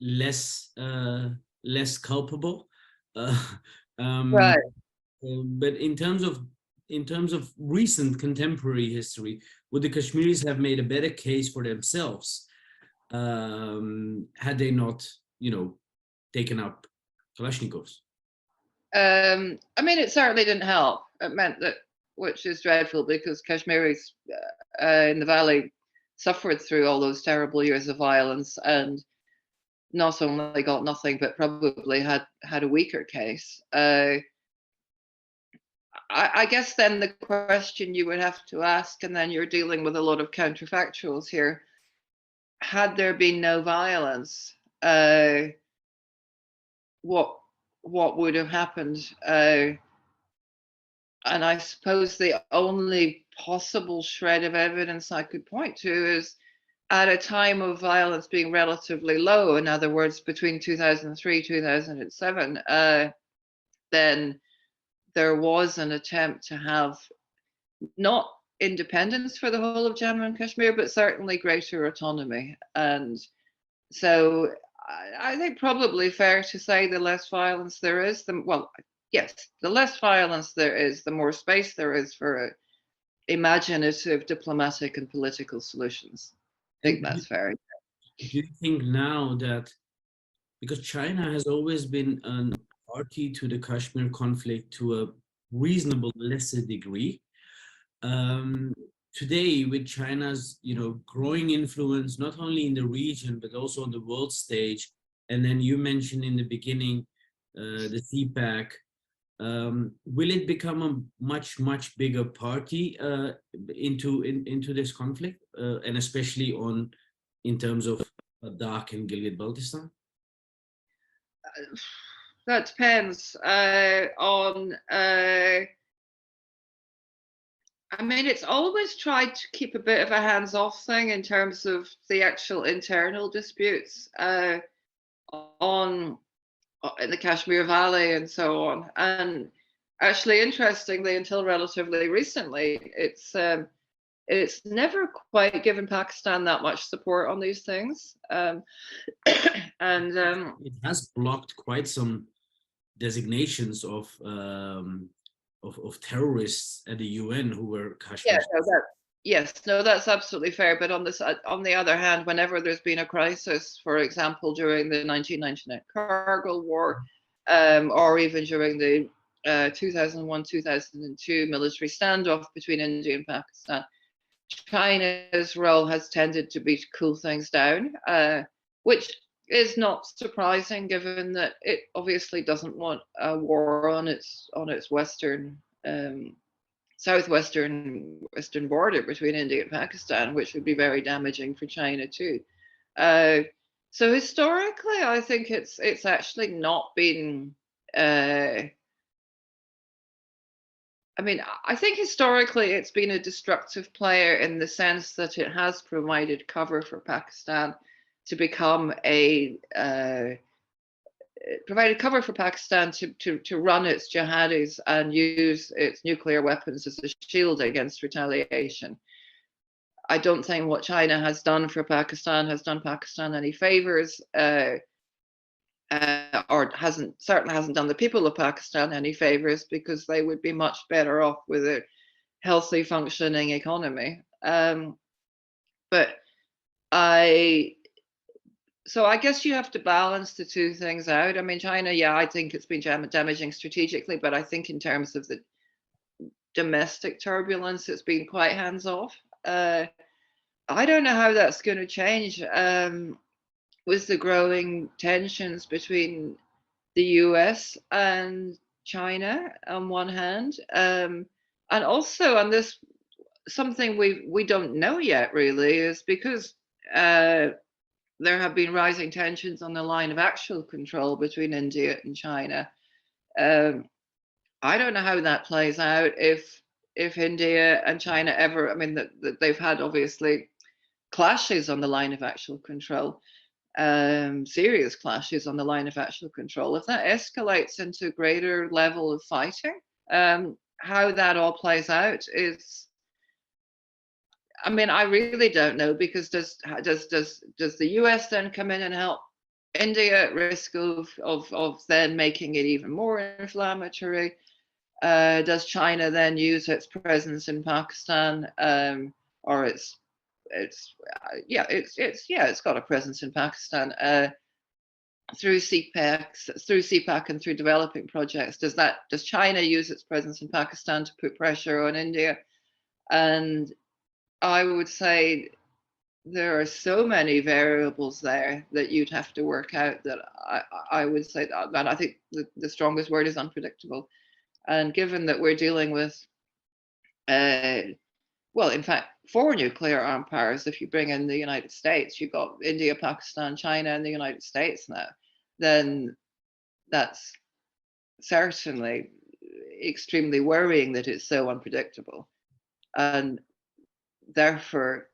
less culpable. Right. But in terms of recent contemporary history, would the Kashmiris have made a better case for themselves had they not, taken up Kalashnikovs? It certainly didn't help. It meant that, which is dreadful, because Kashmiris in the valley suffered through all those terrible years of violence, and not only got nothing, but probably had a weaker case. I guess then the question you would have to ask, and then you're dealing with a lot of counterfactuals here: had there been no violence, what would have happened? And I suppose the only possible shred of evidence I could point to is, at a time of violence being relatively low, in other words, between 2003 2007, then there was an attempt to have not independence for the whole of Jammu and Kashmir, but certainly greater autonomy. And so I think probably fair to say the less violence there is, the less violence there is, the more space there is for imaginative diplomatic and political solutions. I think that's fair. Do you think now that, because China has always been a party to the Kashmir conflict to a reasonable lesser degree, today, with China's growing influence not only in the region but also on the world stage, and then you mentioned in the beginning the CPAC, will it become a much bigger party into this conflict, and especially in terms of Ladakh and Gilgit-Baltistan? That depends on I mean, it's always tried to keep a bit of a hands-off thing in terms of the actual internal disputes on in the Kashmir Valley and so on. And actually, interestingly, until relatively recently, it's never quite given Pakistan that much support on these things. And It has blocked quite some designations of terrorists at the UN who were yeah, Kashmir. yes, no, that's absolutely fair. But on this, on the other hand, whenever there's been a crisis, for example, during the 1999 Kargil War, or even during the 2001-2002 military standoff between India and Pakistan, China's role has tended to be to cool things down, which is not surprising given that it obviously doesn't want a war on its western western border between India and Pakistan, which would be very damaging for China too. So historically, I think it's actually not been. I mean, I think historically it's been a destructive player in the sense that it has provided cover for Pakistan to become provided cover for Pakistan to run its jihadis and use its nuclear weapons as a shield against retaliation. I don't think what China has done for Pakistan has done Pakistan any favors, or certainly hasn't done the people of Pakistan any favors, because they would be much better off with a healthy, functioning economy. But so I guess you have to balance the two things out. I mean, China, yeah, I think it's been damaging strategically, but I think in terms of the domestic turbulence, it's been quite hands-off. I don't know how that's going to change with the growing tensions between the US and China on one hand, and also on this, something we don't know yet really is because there have been rising tensions on the line of actual control between India and China. I don't know how that plays out if India and China ever. I mean, that they've had obviously clashes on the line of actual control, serious clashes on the line of actual control. If that escalates into a greater level of fighting, how that all plays out is. I mean, I really don't know, because does the US then come in and help India at risk of then making it even more inflammatory? Does China then use its presence in Pakistan, or it's got a presence in Pakistan through CPAC and through developing projects? Does China use its presence in Pakistan to put pressure on India? And I would say there are so many variables there that you'd have to work out that I would say that I think the strongest word is unpredictable. And given that we're dealing with, well, in fact, 4 nuclear armed powers, if you bring in the United States, you've got India, Pakistan, China, and the United States now, then that's certainly extremely worrying that it's so unpredictable. And therefore,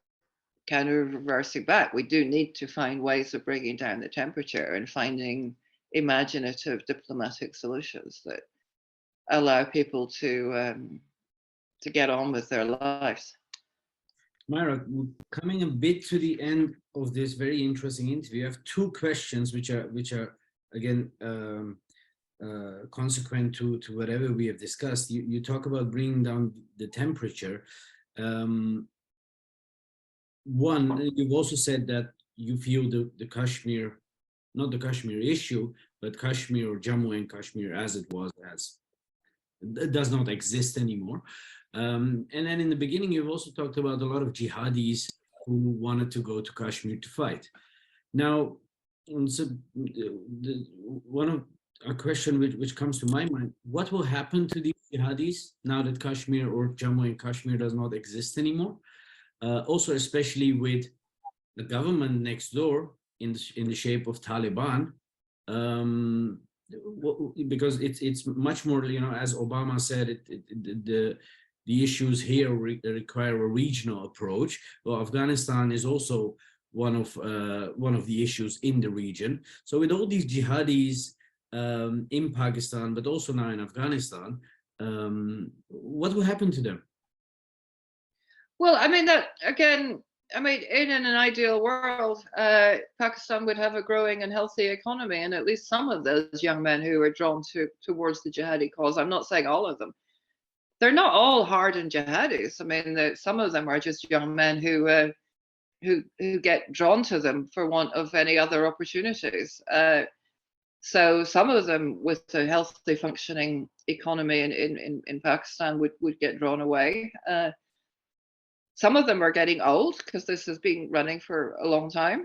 kind of reversing back, we do need to find ways of bringing down the temperature and finding imaginative diplomatic solutions that allow people to get on with their lives. Myra, coming a bit to the end of this very interesting interview, I have 2 questions which are again consequent to whatever we have discussed. You talk about bringing down the temperature. One, you've also said that you feel the Kashmir, not the Kashmir issue, but Kashmir or Jammu and Kashmir as it was, does not exist anymore. And then in the beginning, you've also talked about a lot of jihadis who wanted to go to Kashmir to fight. Now, so a question which comes to my mind: what will happen to these jihadis now that Kashmir or Jammu and Kashmir does not exist anymore? Also, especially with the government next door in the shape of Taliban, because it's much more, as Obama said, the issues here require a regional approach. Well, Afghanistan is also one of the issues in the region. So with all these jihadis in Pakistan, but also now in Afghanistan, what will happen to them? Well, I mean, that again, I mean, in an ideal world, Pakistan would have a growing and healthy economy, and at least some of those young men who are drawn towards the jihadi cause, I'm not saying all of them, they're not all hardened jihadis. I mean, some of them are just young men who get drawn to them for want of any other opportunities. So some of them with a healthy functioning economy in Pakistan would get drawn away. Some of them are getting old because this has been running for a long time.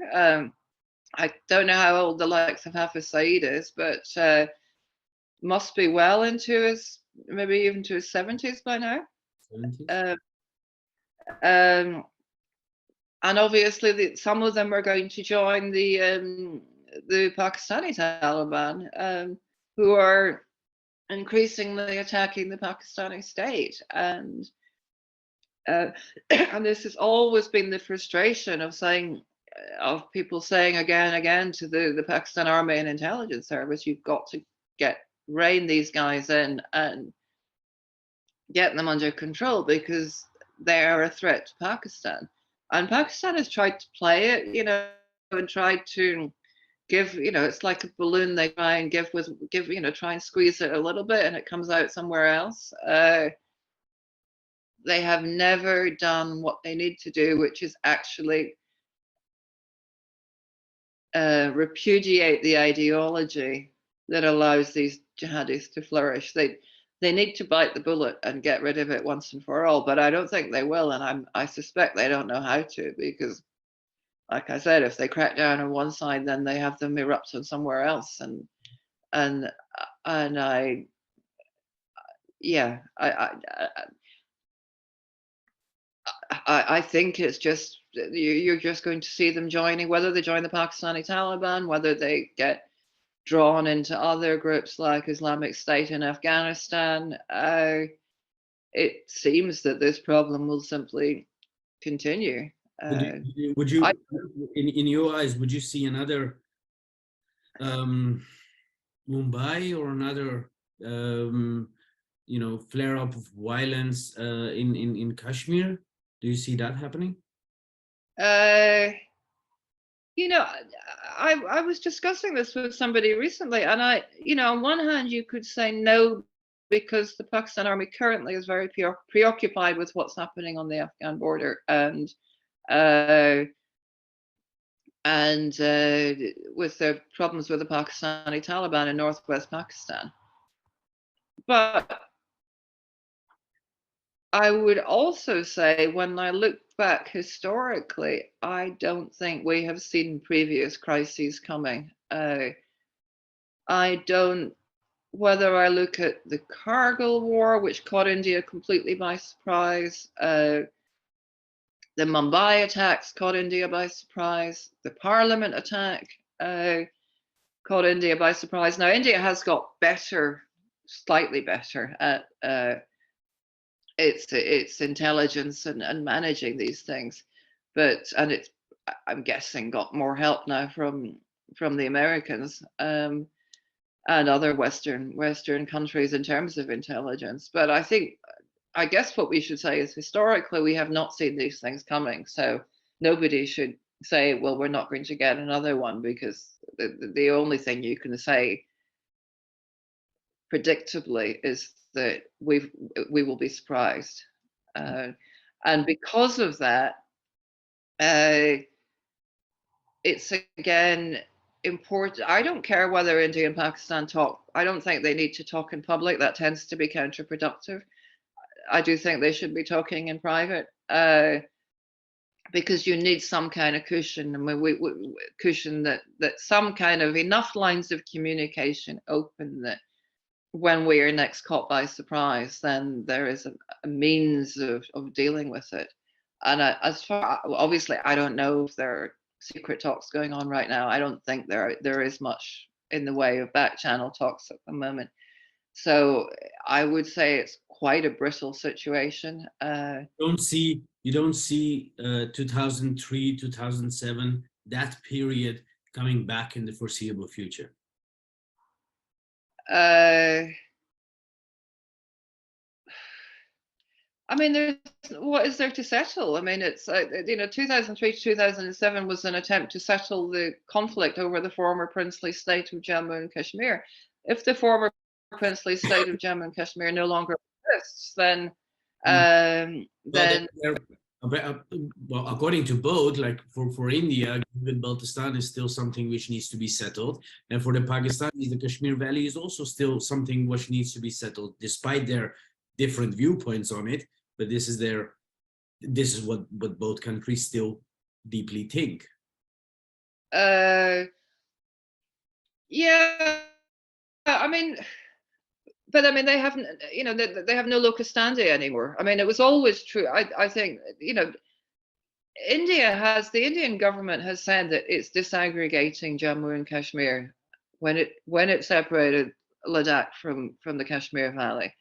I don't know how old the likes of Hafiz Saeed is, but must be well into his, maybe even to his 70s by now. 70s? And obviously, some of them are going to join the Pakistani Taliban, who are increasingly attacking the Pakistani state. And this has always been the frustration of people saying again and again to the Pakistan Army and Intelligence Service, you've got to rein these guys in and get them under control because they are a threat to Pakistan. And Pakistan has tried to play it, and tried to give, it's like a balloon they try and try and squeeze it a little bit and it comes out somewhere else. They have never done what they need to do, which is actually repudiate the ideology that allows these jihadis to flourish. They need to bite the bullet and get rid of it once and for all, but I don't think they will, and I suspect they don't know how to, because like I said, if they crack down on one side, then they have them erupt on somewhere else, and I think it's just you're just going to see them joining, whether they join the Pakistani Taliban, whether they get drawn into other groups like Islamic State in Afghanistan. It seems that this problem will simply continue. Would you in your eyes, would you see another Mumbai or another flare up of violence in Kashmir? Do you see that happening? I was discussing this with somebody recently, and on one hand, you could say no, because the Pakistan Army currently is very preoccupied with what's happening on the Afghan border and with the problems with the Pakistani Taliban in northwest Pakistan. But I would also say, when I look back historically, I don't think we have seen previous crises coming. I don't, whether I look at the Kargil War, which caught India completely by surprise, the Mumbai attacks caught India by surprise, the Parliament attack caught India by surprise. Now, India has got better, slightly better at its intelligence and managing these things, and it's, I'm guessing, got more help now from the Americans and other Western countries in terms of intelligence. But I guess what we should say is, historically, we have not seen these things coming. So nobody should say, well, we're not going to get another one, because the only thing you can say predictably is that we will be surprised, and because of that, it's again important. I don't care whether India and Pakistan talk. I don't think they need to talk in public. That tends to be counterproductive. I do think they should be talking in private, because you need some kind of cushion. I mean, cushion that some kind of enough lines of communication open, that when we are next caught by surprise, then there is a means of dealing with it. And as far, obviously, I don't know if there are secret talks going on right now. I don't think there is much in the way of back channel talks at the moment. So I would say it's quite a brittle situation. You don't see 2003, 2007, that period coming back in the foreseeable future. I mean, what is there to settle? I mean, it's 2003 to 2007 was an attempt to settle the conflict over the former princely state of Jammu and Kashmir. If the former princely state of Jammu and Kashmir no longer exists, then well, according to both, like for India, Baltistan is still something which needs to be settled, and for the Pakistanis, the Kashmir Valley is also still something which needs to be settled, despite their different viewpoints on it. But this is what both countries still deeply think. Yeah, I mean, but I mean, they haven't, they have no locus standi anymore. I mean, it was always true. I think, the Indian government has said that it's disaggregating Jammu and Kashmir when it separated Ladakh from the Kashmir Valley.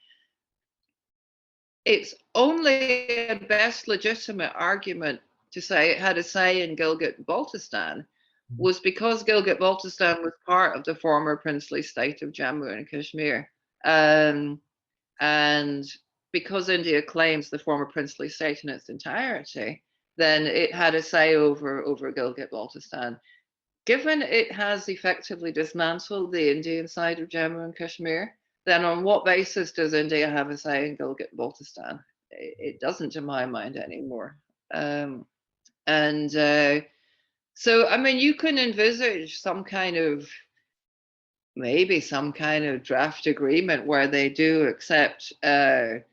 It's only a best legitimate argument to say it had a say in Gilgit-Baltistan was because Gilgit-Baltistan was part of the former princely state of Jammu and Kashmir. And because India claims the former princely state in its entirety, then it had a say over Gilgit-Baltistan. Given it has effectively dismantled the Indian side of Jammu and Kashmir, then on what basis does India have a say in Gilgit-Baltistan? It doesn't, to my mind, anymore. So, I mean, you can envisage maybe some kind of draft agreement where they do accept, in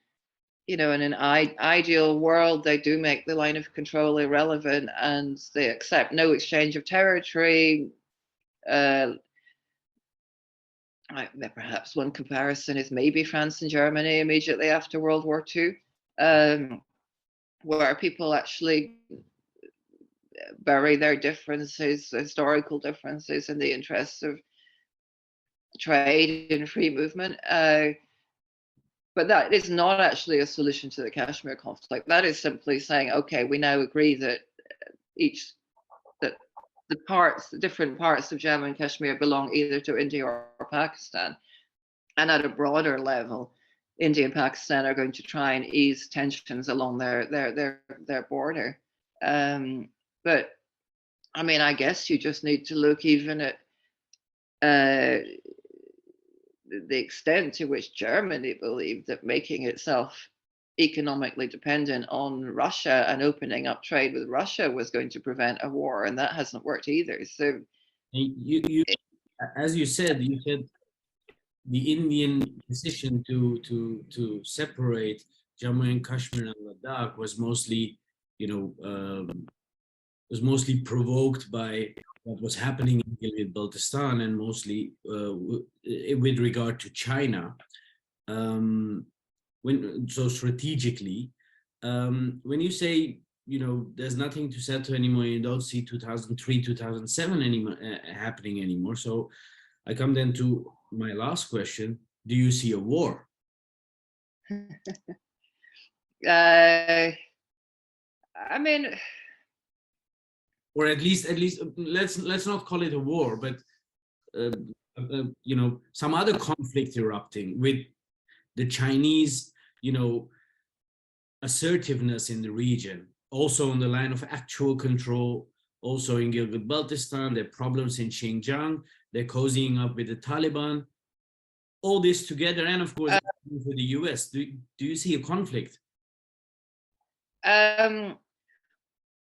an ideal world, they do make the line of control irrelevant and they accept no exchange of territory. Perhaps one comparison is maybe France and Germany immediately after World War II, where people actually bury their differences, historical differences, in the interests of trade and free movement. But that is not actually a solution to the Kashmir conflict. That is simply saying, okay, we now agree that the different parts of Jammu and Kashmir belong either to India or Pakistan. And at a broader level, India and Pakistan are going to try and ease tensions along their border. But I mean, I guess you just need to look even at the extent to which Germany believed that making itself economically dependent on Russia and opening up trade with Russia was going to prevent a war, and that hasn't worked either. So, as you said, the Indian decision to separate Jammu and Kashmir and Ladakh was mostly, provoked by what was happening in Gilgit-Baltistan, and mostly with regard to China. Strategically, when you say, there's nothing to settle anymore, you don't see 2003, 2007 anymore happening anymore. So I come then to my last question: do you see a war? I mean, or at least let's not call it a war, but some other conflict erupting with the Chinese, assertiveness in the region, also on the line of actual control, also in Gilgit-Baltistan, their problems in Xinjiang, they're cozying up with the Taliban, all this together, and of course, for the US. Do you see a conflict? Well,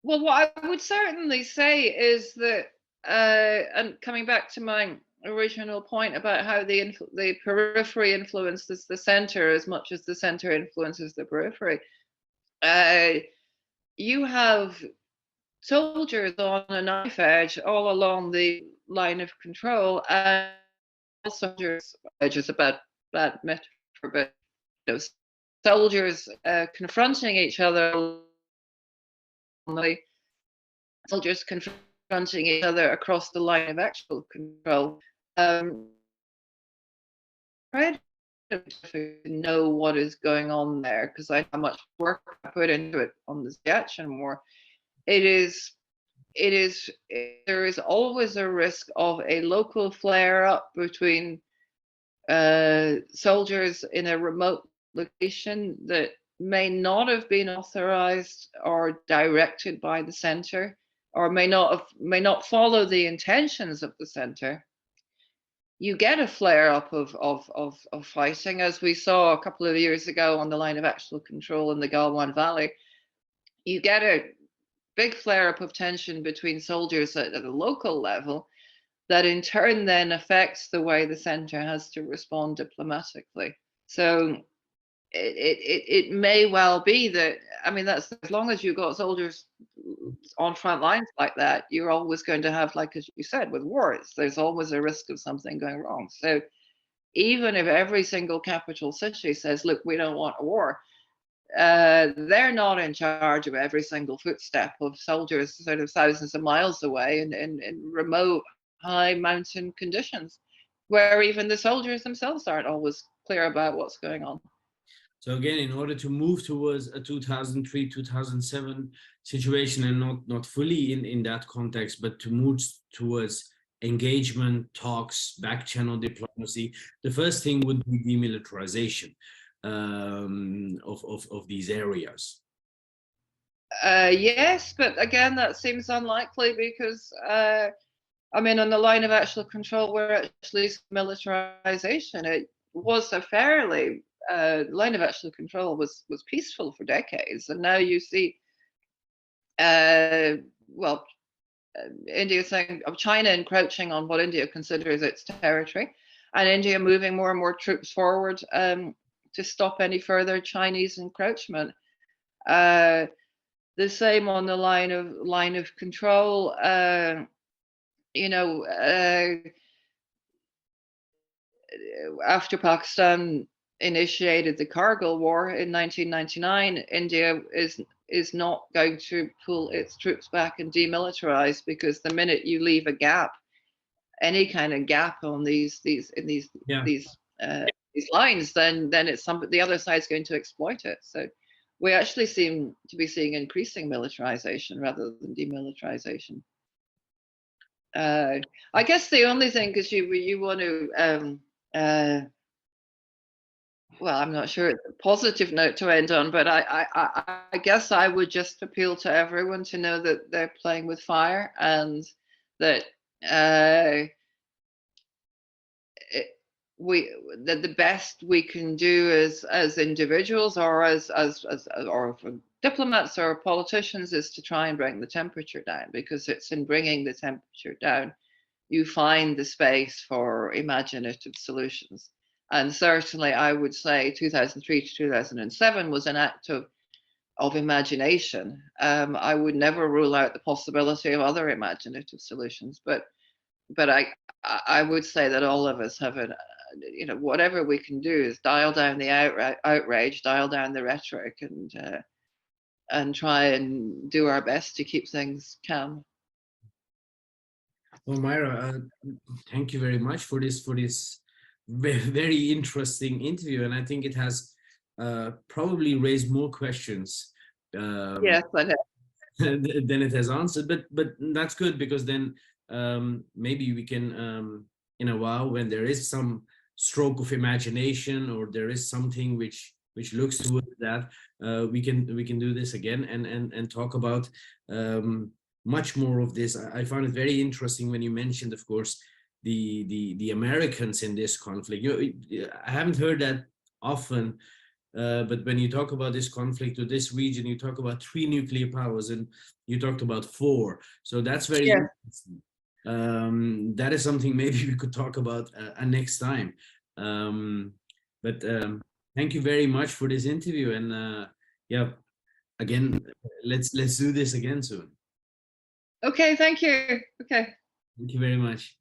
what I would certainly say is that, and coming back to my original point about how the periphery influences the center as much as the center influences the periphery, you have soldiers on a knife edge all along the line of control, and soldiers, edge is a bad metaphor, but soldiers confronting each other, soldiers confronting each other across the line of actual control. to know what is going on there, because I know how much work I put into it on the Siachen War. There is always a risk of a local flare-up between soldiers in a remote location that may not have been authorized or directed by the center, or may not follow the intentions of the center. You get a flare-up of fighting, as we saw a couple of years ago on the line of actual control in the Galwan Valley. You get a big flare-up of tension between soldiers at a local level that in turn then affects the way the center has to respond diplomatically. So it may well be that, I mean, that's as long as you've got soldiers on front lines like that, you're always going to have, like as you said, with wars, there's always a risk of something going wrong. So even if every single capital city says, look, we don't want a war, they're not in charge of every single footstep of soldiers sort of thousands of miles away in remote high mountain conditions, where even the soldiers themselves aren't always clear about what's going on. So again, in order to move towards a 2003, 2007 situation, and not fully in that context, but to move towards engagement, talks, back channel diplomacy, the first thing would be demilitarization of these areas. Yes, but again, that seems unlikely because I mean, on the line of actual control, we're actually militarization. It was a fairly line of actual control was peaceful for decades, and now you see, India saying of China encroaching on what India considers its territory, and India moving more and more troops forward to stop any further Chinese encroachment. The same on the line of control. You know, after Pakistan initiated the Kargil War in 1999, India is not going to pull its troops back and demilitarize, because the minute you leave a gap, any kind of gap on these lines, then it's the other side's going to exploit it. So we actually seem to be seeing increasing militarization rather than demilitarization. I guess the only thing, because you want to, well, I'm not sure it's a positive note to end on, but I guess I would just appeal to everyone to know that they're playing with fire, and that that the best we can do as individuals or as for diplomats or politicians is to try and bring the temperature down, because it's in bringing the temperature down you find the space for imaginative solutions. And certainly I would say 2003 to 2007 was an act of imagination. I would never rule out the possibility of other imaginative solutions, but I would say that all of us have whatever we can do is dial down the outrage, dial down the rhetoric, and try and do our best to keep things calm. Well, Myra, thank you very much for this very interesting interview, and I think it has probably raised more questions yes, than it has answered. But that's good, because then maybe we can, in a while, when there is some stroke of imagination, or there is something which looks towards that, we can do this again and talk about much more of this. I found it very interesting when you mentioned, of course, the Americans in this conflict. I haven't heard that often, but when you talk about this conflict or this region, you talk about 3 nuclear powers, and you talked about 4. So that's very interesting. That is something maybe we could talk about next time. But thank you very much for this interview, and yeah, again, let's do this again soon. Okay, thank you. Okay. Thank you very much.